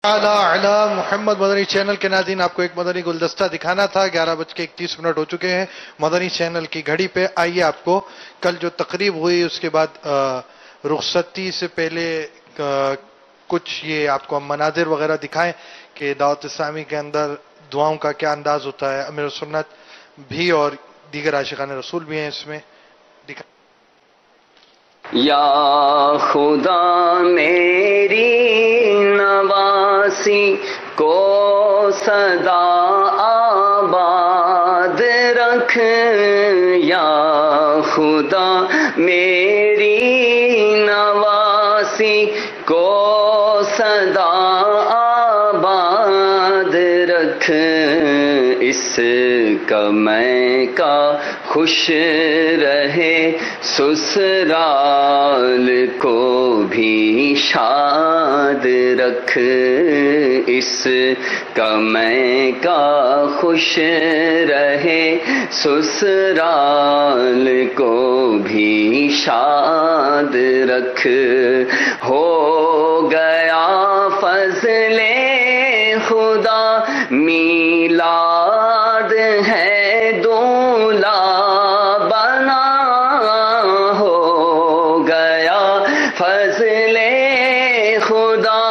اعلیٰ محمد مدنی چینل کے ناظرین، آپ کو ایک مدنی گلدستہ دکھانا تھا۔ 11:31 ہو چکے ہیں مدنی چینل کی گھڑی پہ۔ آئیے آپ کو کل جو تقریب ہوئی اس کے بعد رخصتی سے پہلے کچھ یہ آپ کو ہم مناظر وغیرہ دکھائیں کہ دعوت اسلامی کے اندر دعاؤں کا کیا انداز ہوتا ہے۔ امیر سنت بھی اور دیگر عاشقان رسول بھی ہیں اس میں۔ یا خدا میری نواسی کو سدا آباد رکھ، یا خدا میری نواسی کو سدا آباد رکھ، اس کا میں کا خوش رہے سسرال کو بھی شاد رکھ، اس کا میں کا خوش رہے سسرال کو بھی شاد رکھ۔ ہو گیا فضل خدا میلاد ہے دولہا بنا، ہو گیا فضل خدا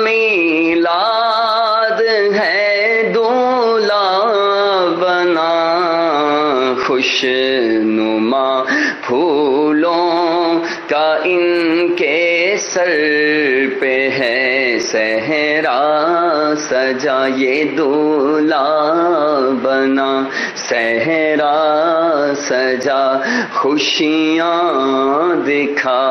میلاد ہے دولہا بنا، خوش نما پھولوں کا ان کے سر پہ ہے صحرا سجا، یہ دولہا بنا صحرا سجا خوشیاں دکھا۔